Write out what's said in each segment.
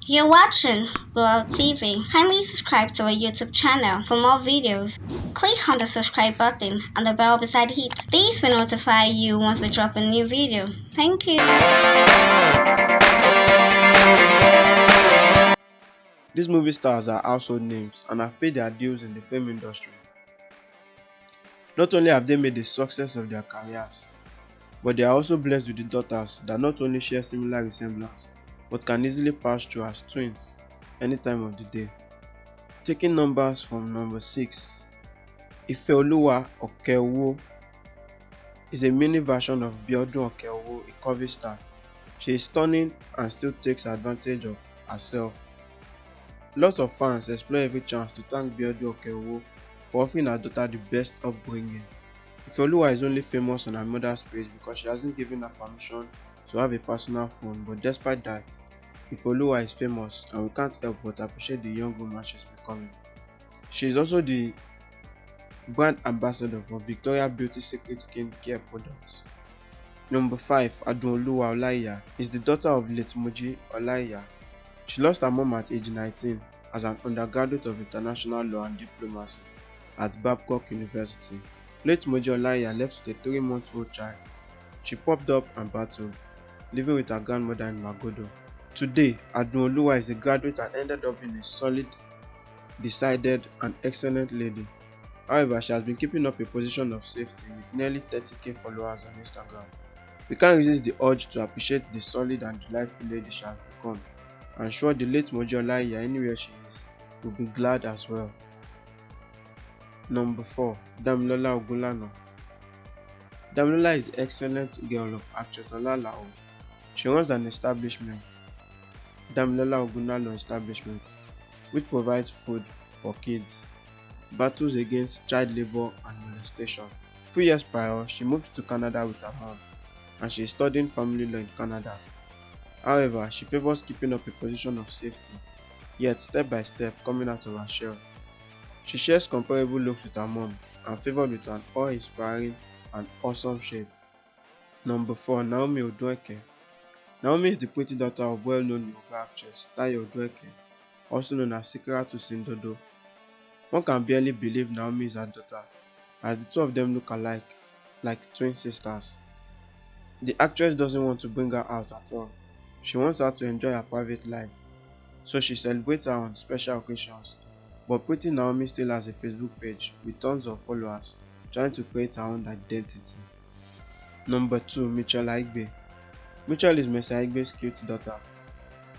You're watching World TV. Kindly subscribe to our YouTube channel for more videos. Click on the subscribe button and the bell beside it. These will notify you once we drop a new video. Thank you. These movie stars are household names and have paid their dues in the film industry. Not only have they made a success of their careers, but they are also blessed with the daughters that not only share similar resemblance, but can easily pass through as twins any time of the day. Taking numbers from number 6, Ifeoluwa Okeowo is a mini version of Biodun Okeowo, a curvy star. She is stunning and still takes advantage of herself. Lots of fans explore every chance to thank Biodun Okeowo for offering her daughter the best upbringing. Ifeoluwa is only famous on her mother's page because she hasn't given her permission to have a personal phone, but despite that, Ifeoluwa is famous and we can't help but appreciate the young woman she's becoming. She is also the brand ambassador for Victoria Beauty Secret Skin Care products. Number 5, Adunoluwa Olaiya is the daughter of late Moji Olaiya. She lost her mom at age 19 as an undergraduate of international law and diplomacy at Babcock University. Late Moji Olaiya left with a 3-month-old child. She popped up and battled, living with her grandmother in Magodo. Today, Adunoluwa is a graduate and ended up being a solid, decided and excellent lady. However, she has been keeping up a position of safety with nearly 30k followers on Instagram. We can't resist the urge to appreciate the solid and delightful lady she has become. I'm sure the late Moji Olaiya, anywhere she is, will be glad as well. Number 4, Damilola Ogunlana. Damilola is the excellent girl of actress Ola Lao. She runs an establishment, Damilola Ogunlana Establishment, which provides food for kids, battles against child labor and molestation. 3 years prior, she moved to Canada with her mom, and she is studying family law in Canada. However, she favors keeping up a position of safety, yet step by step coming out of her shell. She shares comparable looks with her mom and favored with an awe-inspiring and awesome shape. Number 4, Naomi Odueke. Naomi is the pretty daughter of well-known Yoruba actress Tayo Odueke, also known as Sikiratu Sindodo. One can barely believe Naomi is her daughter, as the two of them look alike, like twin sisters. The actress doesn't want to bring her out at all. She wants her to enjoy her private life, so she celebrates her on special occasions. But pretty Naomi still has a Facebook page with tons of followers, trying to create her own identity. Number 2, Michelle Aigbe. Michelle is Mercy Aigbe's cute daughter,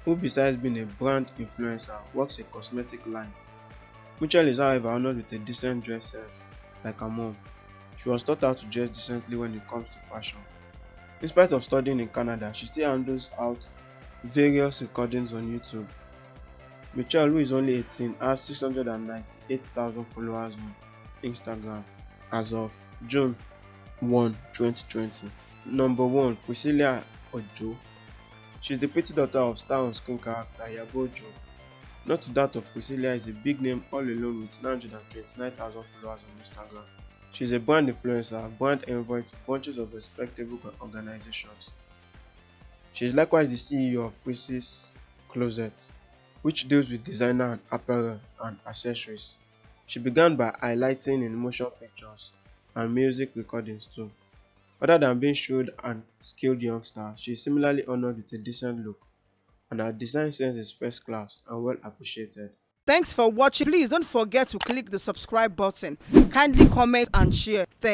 who besides being a brand influencer, works a cosmetic line. Michelle is however honored with a decent dress sense, like her mom. She was taught how to dress decently when it comes to fashion. In spite of studying in Canada, she still handles out various recordings on YouTube. Michelle, who is only 18, has 698,000 followers on Instagram as of June 1, 2020. Number 1, Priscilla Ojo. She is the pretty daughter of star on-screen character Iyabo Ojo. Not to that of Priscilla is a big name all alone with 929,000 followers on Instagram. She is a brand influencer, brand envoy to bunches of respectable organizations. She is likewise the CEO of Princess Closet, which deals with designer and apparel and accessories. She began by highlighting in motion pictures and music recordings too. Other than being shrewd and skilled youngster, she is similarly honored with a decent look, and her design sense is first class and well appreciated. Thanks for watching. Please don't forget to click the subscribe button. Kindly comment and share. Thanks.